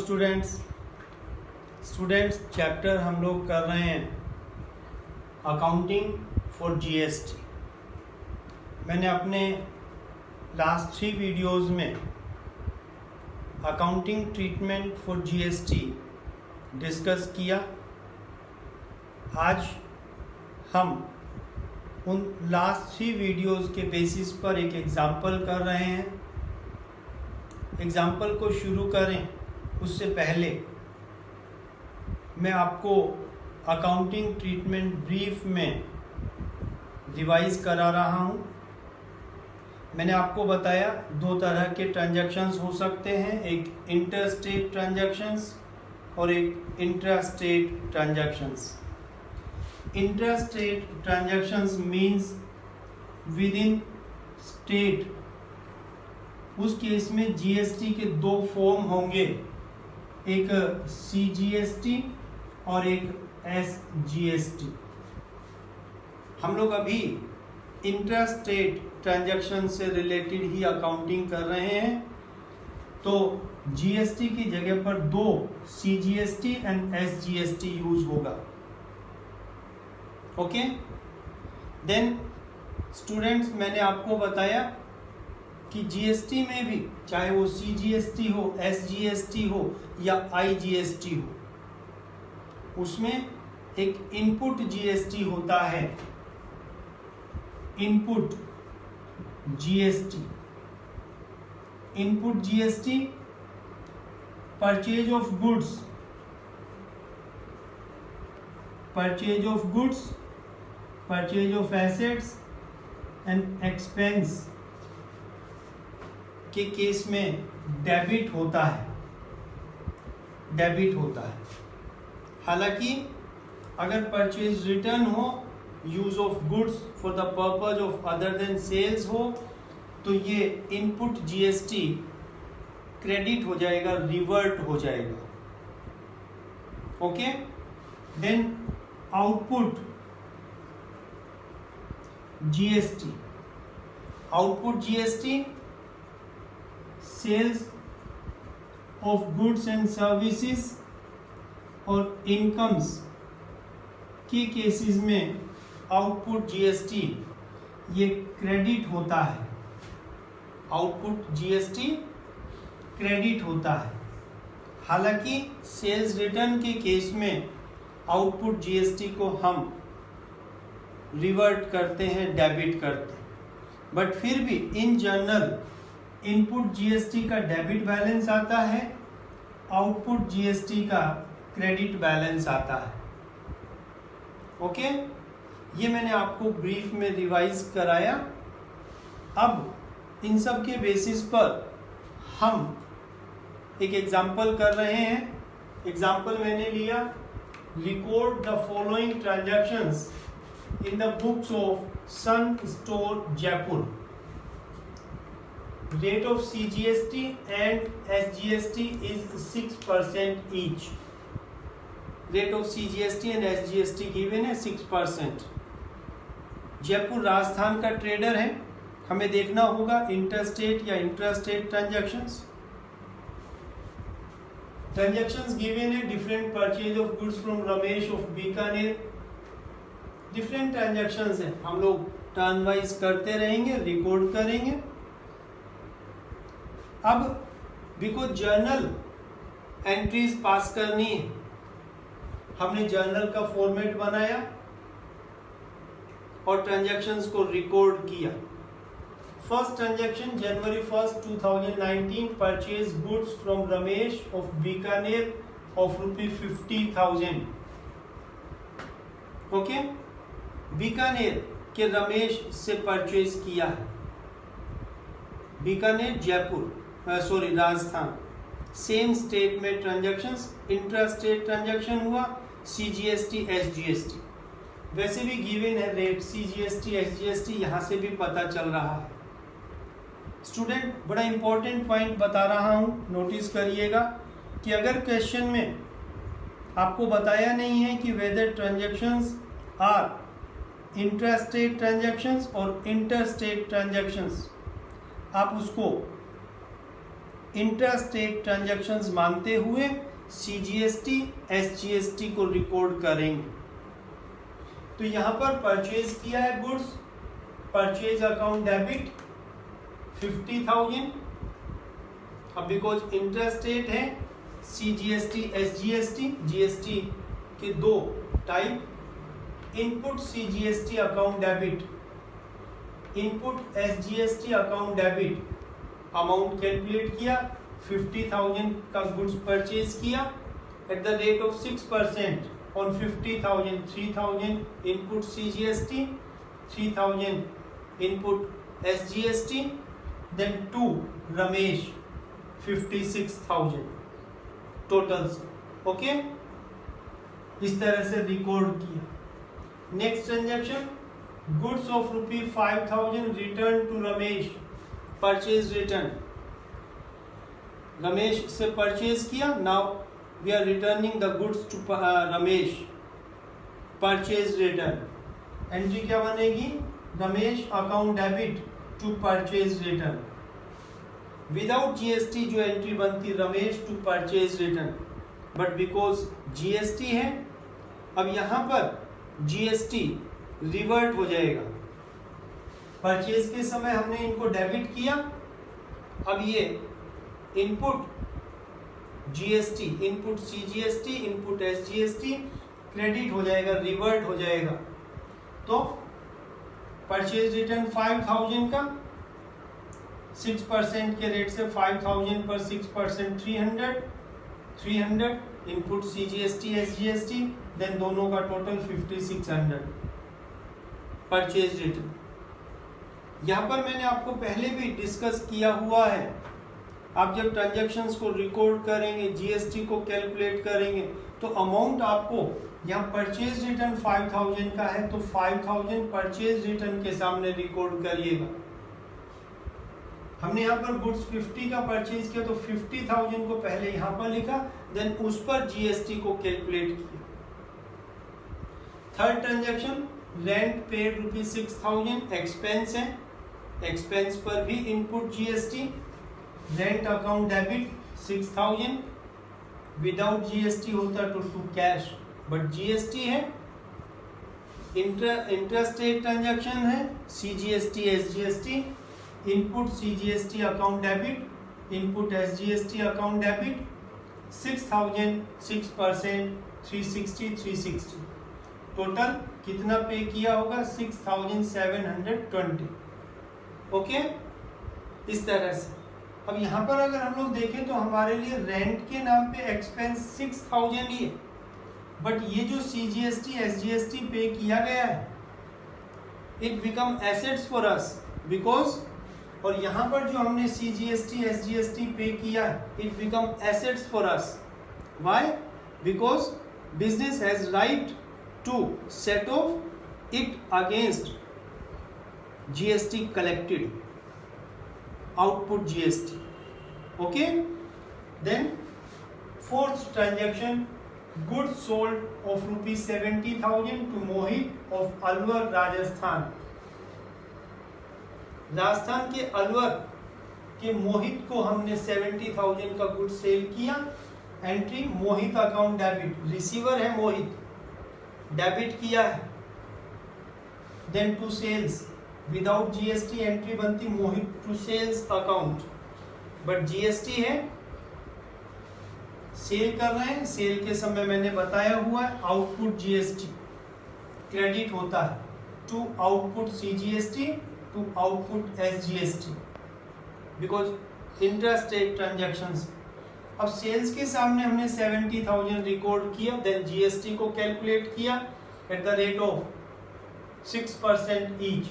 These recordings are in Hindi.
स्टूडेंट्स चैप्टर हम लोग कर रहे हैं अकाउंटिंग फॉर जीएसटी। मैंने अपने लास्ट 3 वीडियोस में accounting treatment for GST discuss किया। आज हम उन लास्ट 3 वीडियोस के बेसिस पर एक एग्जाम्पल कर रहे हैं। एग्जाम्पल को शुरू करें उससे पहले मैं आपको अकाउंटिंग ट्रीटमेंट ब्रीफ में रिवाइज करा रहा हूँ। मैंने आपको बताया 2 तरह के ट्रांजैक्शंस हो सकते हैं, एक इंटर स्टेट ट्रांजैक्शंस और एक intra state transactions. Inter state transactions means with in state. उस केस में जीएसटी के 2 फॉर्म होंगे, एक सीजीएसटी और एक एसजीएसटी। हम लोग अभी इंट्रा स्टेट ट्रांजैक्शन से रिलेटेड ही अकाउंटिंग कर रहे हैं, तो जीएसटी की जगह पर 2 सीजीएसटी एंड एसजीएसटी यूज होगा। ओके, देन स्टूडेंट्स मैंने आपको बताया कि जीएसटी में भी चाहे वो सीजीएसटी हो, एसजीएसटी हो या आईजीएसटी हो, उसमें एक इनपुट जीएसटी होता है। Input GST, input GST purchase of goods, purchase of goods, purchase of assets and expense के केस में डेबिट होता है, डेबिट होता है। हालांकि अगर परचेज रिटर्न हो, use of goods for the purpose of other than sales हो, तो ये इनपुट जीएसटी क्रेडिट हो जाएगा, रिवर्ट हो जाएगा। Okay, then output GST, output GST sales of goods and services और इनकम्स के केसेस में आउटपुट जीएसटी ये क्रेडिट होता है। आउटपुट जीएसटी क्रेडिट होता है। हालांकि सेल्स रिटर्न के केस में आउटपुट जीएसटी को हम रिवर्ट करते हैं, डेबिट करते हैं, बट फिर भी इन जनरल इनपुट जीएसटी का डेबिट बैलेंस आता है, आउटपुट जीएसटी का क्रेडिट बैलेंस आता है। ओके, ये मैंने आपको ब्रीफ में रिवाइज कराया। अब इन सब के बेसिस पर हम एक एग्जाम्पल कर रहे हैं। एग्जाम्पल मैंने लिया, record the following transactions in the books of Sun Store Jaipur. Rate of CGST and SGST is 6% each. Rate of CGST and SGST given है 6%. जयपुर राजस्थान का ट्रेडर है, हमें देखना होगा इंटरस्टेट या इंट्रास्टेट ट्रांजैक्शंस। ट्रांजैक्शंस गिवन है, different purchase of goods from Ramesh of Bikaner. Different transactions है, हम लोग टर्न वाइज करते रहेंगे, रिकॉर्ड करेंगे। अब बिकॉज जर्नल एंट्रीज पास करनी है, हमने जर्नल का फॉर्मेट बनाया और ट्रांजैक्शंस को रिकॉर्ड किया। First transaction January 1, 2019, purchase goods from Ramesh of Bikaner of ₹50,000। Okay, Bikaner के रमेश से परचेज किया है, बीकानेर जयपुर राजस्थान। सेम स्टेट में ट्रांजैक्शंस, इंट्रा स्टेट ट्रांजैक्शन हुआ, सीजीएसटी एसजीएसटी। वैसे भी गिवन है रेट सीजीएसटी एसजीएसटी, यहां से भी पता चल रहा है। स्टूडेंट, बड़ा इंपॉर्टेंट पॉइंट बता रहा हूं, नोटिस करिएगा कि अगर क्वेश्चन में आपको बताया नहीं है कि whether transactions are intra state transactions और इंटर स्टेट ट्रांजैक्शंस, आप उसको इंट्रास्टेट ट्रांजैक्शंस मानते हुए CGST SGST को रिकॉर्ड करेंगे। तो यहाँ पर परचेज किया है गुड्स, परचेज अकाउंट डेबिट 50,000। अब बिकॉज इंट्रास्टेट है CGST SGST, GST के दो type, input CGST account debit, input SGST account debit. Amount calculate किया, 50,000 का गुड्स परचेज किया at the rate of 6% on 50,000, 3,000 input CGST, 3,000 input SGST, then to Ramesh 56,000 total से। ओके, इस तरह से रिकॉर्ड किया। Next transaction, goods of ₹5,000 return to Ramesh, purchase return. Ramesh से परचेज किया, now we are returning the goods to Ramesh, purchase return. Entry क्या बनेगी? Ramesh account debit to purchase return. Without GST जो एंट्री बनती Ramesh to purchase return, but because GST है, अब यहां पर GST रिवर्ट हो जाएगा। परचेज के समय हमने इनको डेबिट किया, अब ये input GST, input CGST, input SGST credit हो जाएगा, रिवर्ट हो जाएगा। तो परचेज रिटर्न 5,000 का 6% के रेट से 5,000 पर 6% 300 इनपुट CGST SGST, देन दोनों का टोटल 5,600 परचेज रिटर्न। यहाँ पर मैंने आपको पहले भी डिस्कस किया हुआ है, आप जब ट्रांजैक्शंस को रिकॉर्ड करेंगे, GST को कैलकुलेट करेंगे, तो अमाउंट आपको यहाँ परचेज रिटर्न 5,000 का है तो 5,000 परचेज रिटर्न के सामने रिकॉर्ड करिएगा। हमने यहाँ पर गुड्स 50 का परचेज किया तो 50,000 को पहले यहाँ पर लिखा, देन उस पर GST को कैलकुलेट किया। Third transaction, rent paid ₹6,000, expense है, एक्सपेंस पर भी input GST, rent account debit 6,000, without GST होता तो टू कैश, बट GST है, इंट्रास्टेट ट्रांजैक्शन है, CGST SGST, input CGST account debit, input SGST account debit 6,000, 6% 360, total कितना पे किया होगा? 6,720। ओके, इस तरह से। अब यहाँ पर अगर हम लोग देखें तो हमारे लिए रेंट के नाम पे एक्सपेंस 6,000 ही है, बट ये जो CGST SGST पे किया गया है, it become assets for us because, और यहाँ पर जो हमने CGST SGST पे किया है, it become assets for us. Why? Because business has right to set off it against GST collected, output GST. Okay, then fourth transaction, goods sold of ₹70,000 to Mohit of Alwar, Rajasthan। Rajasthan के अलवर के मोहित को हमने 70,000 का गुड सेल किया। Entry Mohit account debit, receiver है मोहित, डेबिट किया है, then to sales, without GST entry बनती Mohit to sales account, but GST है, सेल कर रहे हैं, सेल के समय मैंने बताया हुआ है आउटपुट GST क्रेडिट होता है to output CGST to output SGST because intrastate transactions. अब सेल्स के सामने हमने 70,000 रिकॉर्ड किया, देन GST को कैलकुलेट किया at the rate of 6% each.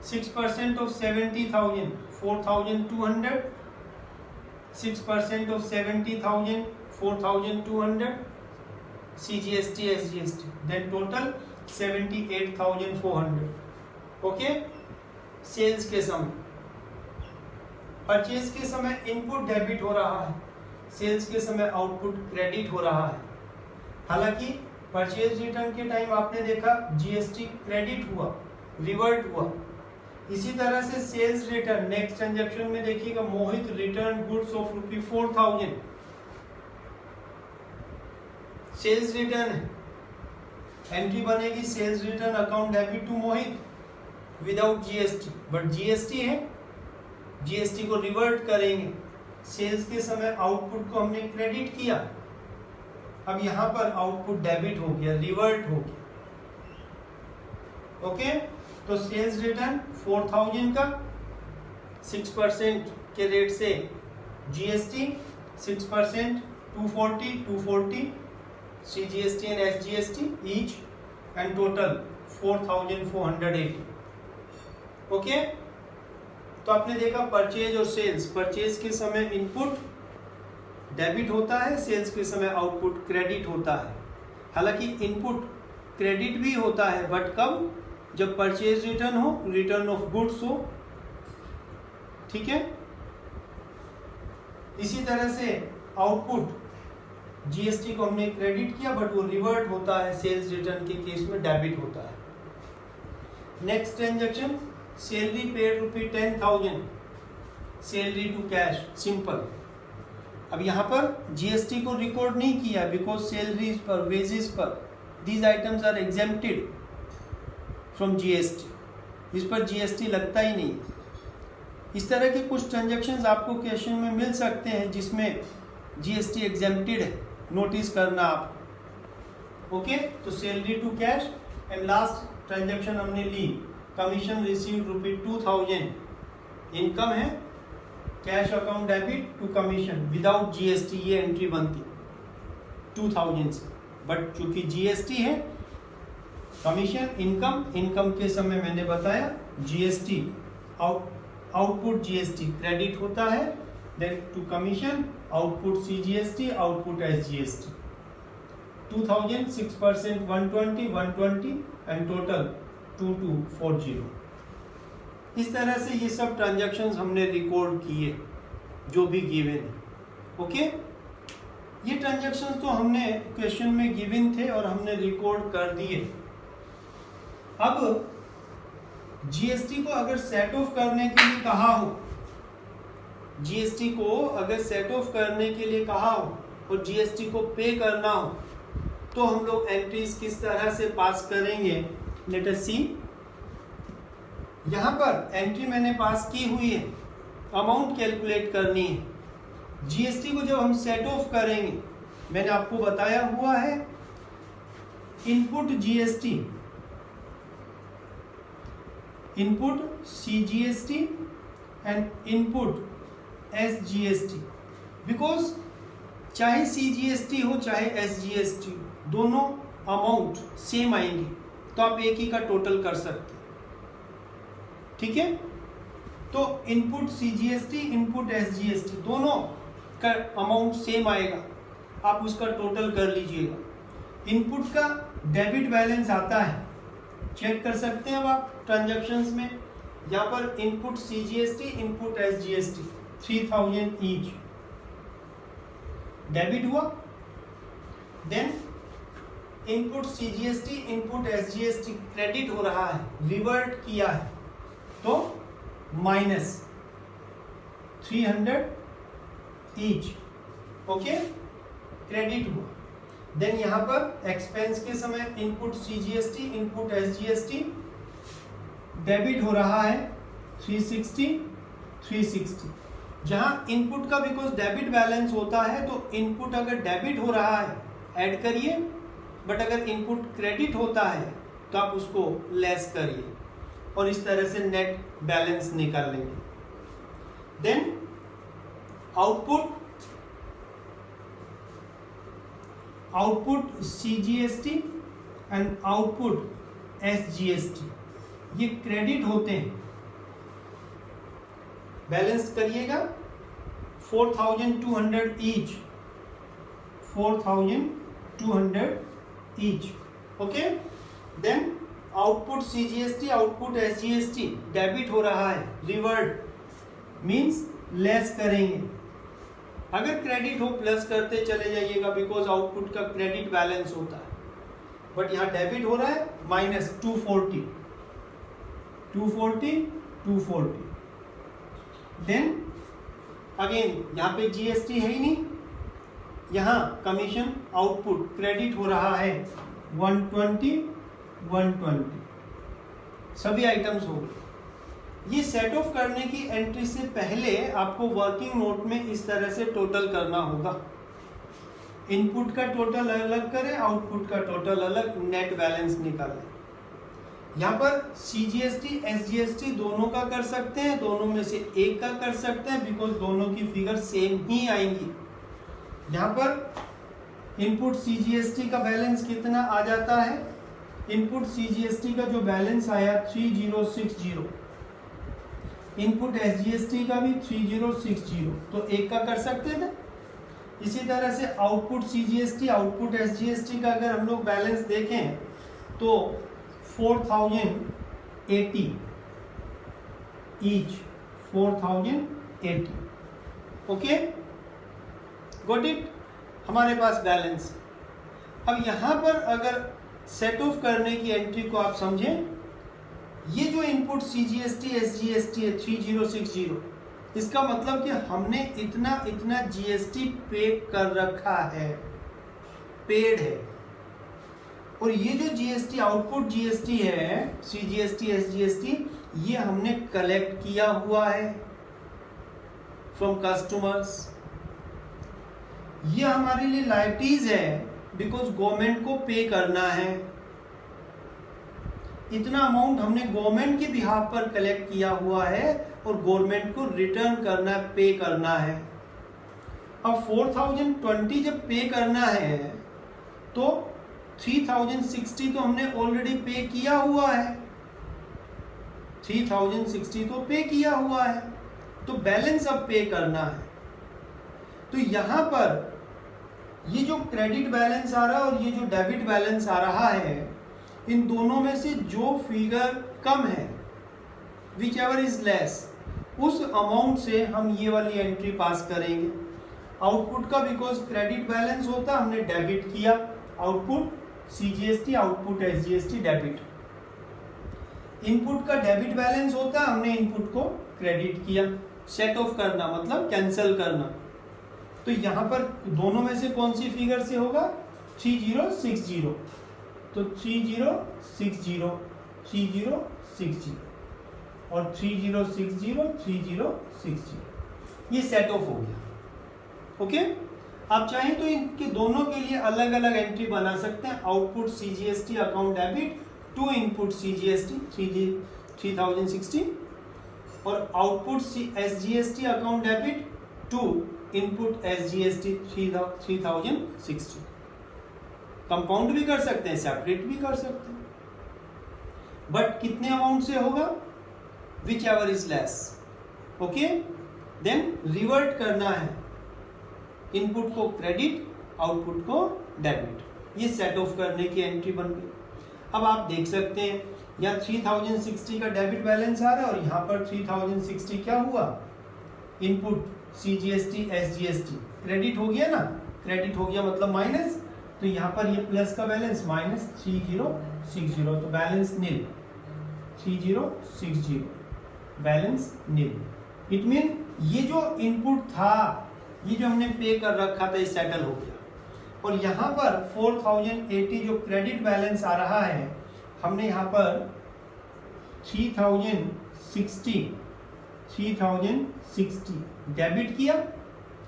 6% of 70,000 4,200, 6% of 70,000 4,200 CGST SGST, then total 78,400। Okay, sales के समय, परचेज के समय इनपुट डेबिट हो रहा है, सेल्स के समय आउटपुट क्रेडिट हो रहा है। हालांकि परचेज रिटर्न के टाइम आपने देखा GST क्रेडिट हुआ, रिवर्ट हुआ, इसी तरह से सेल्स रिटर्न, नेक्स्ट ट्रांजैक्शन में देखिएगा, Mohit return goods of ₹4,000, sales return है, एंट्री बनेगी sales return account debit to Mohit without GST, but GST है, जीएसटी को रिवर्ट करेंगे। सेल्स के समय आउटपुट को हमने क्रेडिट किया, अब यहां पर आउटपुट डेबिट हो गया, रिवर्ट हो गया। ओके, तो सेल्स रिटर्न 4,000 का 6% के रेट से GST 6%, 240 CGST and SGST each and total 4,480। Okay, तो आपने देखा परचेज और सेल्स, परचेज के समय इनपुट डेबिट होता है, सेल्स के समय आउटपुट क्रेडिट होता है। हालांकि इनपुट क्रेडिट भी होता है, बट कब? जब परचेज रिटर्न हो, रिटर्न ऑफ गुड्स हो। ठीक है, इसी तरह से आउटपुट जीएसटी को हमने क्रेडिट किया, बट वो रिवर्ट होता है, सेल्स रिटर्न के केस में डेबिट होता है। Next transaction, salary paid ₹10,000, salary to cash, simple. अब यहां पर जीएसटी को रिकॉर्ड नहीं किया, बिकॉज सैलरीज पर, वेजेस पर, these items are exempted from GST, इस पर जीएसटी लगता ही नहीं। इस तरह के कुछ ट्रांजैक्शंस आपको क्वेश्चन में मिल सकते हैं जिसमें जीएसटी एग्जेम्प्टेड है, नोटिस करना आपको। ओके, तो salary to cash. And last transaction हमने ली, कमीशन रिसीव्ड ₹2,000, इनकम है, cash account debit to commission without GST, ये एंट्री बनती 2000 से, बट चूंकि जीएसटी है, कमीशन इनकम, इनकम के समय मैंने बताया जीएसटी, आउटपुट जीएसटी क्रेडिट होता है, then to commission, output CGST, output SGST. 2000 6% 120 and total 2240। इस तरह से ये सब ट्रांजैक्शंस हमने रिकॉर्ड किए जो भी गिवन है। ओके, ये ट्रांजैक्शंस तो हमने क्वेश्चन में गिवन थे और हमने रिकॉर्ड कर दिए। अब जीएसटी को अगर सेट ऑफ करने के लिए कहा हो, जीएसटी को अगर सेट ऑफ करने के लिए कहा हो और जीएसटी को पे करना हो, तो हम लोग एंट्रीज किस तरह से पास करेंगे, लेट अस सी। यहां पर एंट्री मैंने पास की हुई है, अमाउंट कैलकुलेट करनी है। जीएसटी को जब हम सेट ऑफ करेंगे, मैंने आपको बताया हुआ है, input GST, input CGST and input SGST, because चाहे सीजीएसटी हो चाहे एसजीएसटी, दोनों अमाउंट सेम आएंगे, तो आप एक ही का टोटल कर सकते हैं। ठीक है, तो इनपुट सीजीएसटी, इनपुट एसजीएसटी, दोनों का अमाउंट सेम आएगा, आप उसका टोटल कर लीजिएगा। इनपुट का डेबिट बैलेंस आता है, चेक कर सकते हैं अब आप ट्रांजैक्शंस में। यहाँ पर input CGST, input SGST 3000 each debit हुआ, then input CGST, input SGST credit हो रहा है, रिवर्ट किया है, तो माइनस 300 ईच। ओके, क्रेडिट हुआ। देन यहां पर एक्सपेंस के समय input CGST, input SGST debit हो रहा है 360। जहां इनपुट का बिकॉज डेबिट बैलेंस होता है, तो इनपुट अगर डेबिट हो रहा है ऐड करिए, बट अगर इनपुट क्रेडिट होता है तो आप उसको लेस करिए, और इस तरह से नेट बैलेंस निकाल लेंगे। Then output CGST and output SGST, ये क्रेडिट होते हैं, बैलेंस करिएगा 4200 each, 4200 each. Okay, then output CGST, output SGST debit हो रहा है, रिवर्ट मींस लेस करेंगे। अगर क्रेडिट हो प्लस करते चले जाइएगा, बिकॉज आउटपुट का क्रेडिट बैलेंस होता है, बट यहाँ डेबिट हो रहा है, माइनस 240 240. देन अगेन यहाँ पे जीएसटी है ही नहीं, यहाँ कमीशन आउटपुट क्रेडिट हो रहा है 120 सभी आइटम्स हो गए। ये सेट ऑफ करने की एंट्री से पहले आपको वर्किंग नोट में इस तरह से टोटल करना होगा। इनपुट का टोटल अलग करें, आउटपुट का टोटल अलग, नेट बैलेंस निकालें। यहाँ पर सीजीएसटी एसजीएसटी दोनों का कर सकते हैं, दोनों में से एक का कर सकते हैं, बिकॉज दोनों की फिगर सेम ही आएंगी। यहाँ पर इनपुट सीजीएसटी का बैलेंस कितना आ जाता है? इनपुट सीजीएसटी का जो बैलेंस आया 3060, इनपुट एसजीएसटी का भी 3060, तो एक का कर सकते थे। इसी तरह से आउटपुट सीजीएसटी आउटपुट एसजीएसटी का अगर हम लोग बैलेंस देखें तो 4080 ईच, 4080। Okay, got it. हमारे पास बैलेंस। अब यहां पर अगर सेट ऑफ करने की एंट्री को आप समझें, ये जो इनपुट सीजीएसटी एसजीएसटी है 3060, इसका मतलब कि हमने इतना इतना जीएसटी पे कर रखा है, पेड है। और ये जो जीएसटी आउटपुट जीएसटी है, सीजीएसटी एसजीएसटी, ये हमने कलेक्ट किया हुआ है फ्रॉम कस्टमर्स। ये हमारे लिए लायबिलिटीज है, बिकॉज गवर्नमेंट को पे करना है। इतना अमाउंट हमने गवर्नमेंट के बिहाफ पर कलेक्ट किया हुआ है और गवर्नमेंट को रिटर्न करना है, पे करना है। अब 4020 जब पे करना है तो 3060 तो हमने ऑलरेडी पे किया हुआ है, 3060 तो पे किया हुआ है, तो बैलेंस अब पे करना है। तो यहां पर ये जो क्रेडिट बैलेंस आ रहा है और ये जो डेबिट बैलेंस आ रहा है, इन दोनों में से जो फिगर कम है, विच एवर इज लेस, उस अमाउंट से हम ये वाली एंट्री पास करेंगे। आउटपुट का बिकॉज क्रेडिट बैलेंस होता, हमने डेबिट किया, output CGST output SGST debit. Input का डेबिट बैलेंस होता, हमने इनपुट को क्रेडिट किया। सेट ऑफ करना मतलब कैंसिल करना। तो यहां पर दोनों में से कौन सी फिगर से होगा? 3060, तो 3060 3060 और 3060 3060, ये सेट ऑफ हो गया। ओके, आप चाहें तो इनके दोनों के लिए अलग अलग एंट्री बना सकते हैं। Output CGST account debit to input CGST 3060 और output SGST account debit to input SGST 3060। Compound भी कर सकते हैं, सेपरेट भी कर सकते हैं, बट कितने अमाउंट से होगा? Whichever is less. Okay, then revert करना है, इनपुट को क्रेडिट आउटपुट को डेबिट। ये सेट ऑफ करने की एंट्री बन गई। अब आप देख सकते हैं यहाँ 3060 का डेबिट बैलेंस आ रहा है और यहाँ पर 3060 क्या हुआ? इनपुट सीजीएसटी एसजीएसटी क्रेडिट हो गया ना, क्रेडिट हो गया मतलब माइनस, तो यहाँ पर ये प्लस का बैलेंस माइनस 3060, तो balance nil, 3060 balance nil. It mean ये जो इनपुट था, ये जो हमने पे कर रखा था, ये सेटल हो गया। और यहाँ पर 4080 जो क्रेडिट बैलेंस आ रहा है, हमने यहाँ पर 3060 डेबिट किया,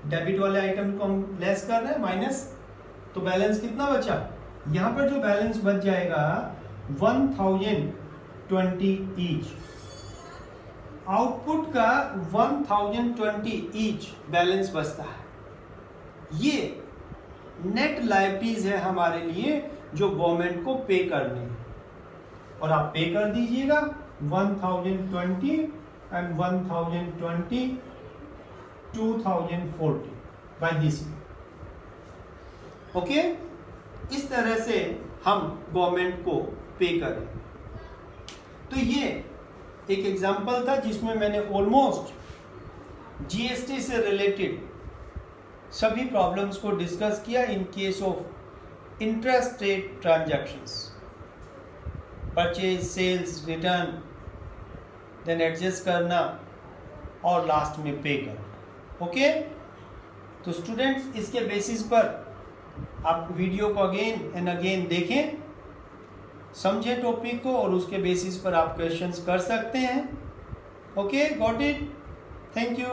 डेबिट वाले आइटम को हम लेस कर रहे हैं, माइनस, तो बैलेंस कितना बचा? यहाँ पर जो बैलेंस बच जाएगा 1020 ईच। आउटपुट का 1020 ईच बैलेंस बचता है। ये नेट लायबिलिटीज है हमारे लिए जो गवर्नमेंट को पे करनी है, और आप पे कर दीजिएगा 1020 एंड 1020 2040 बाय दिस। ओके, इस तरह से हम गवर्नमेंट को पे करें। तो ये एक एग्जांपल था जिसमें मैंने ऑलमोस्ट जीएसटी से रिलेटेड सभी प्रॉब्लम्स को डिस्कस किया in case of intrastate transactions, purchase, sales, return, then adjust करना और लास्ट में पे करना। ओके, तो स्टूडेंट्स इसके बेसिस पर आप वीडियो को अगेन एंड अगेन देखें, समझें टॉपिक को और उसके बेसिस पर आप क्वेश्चंस कर सकते हैं। Okay, got it, thank you.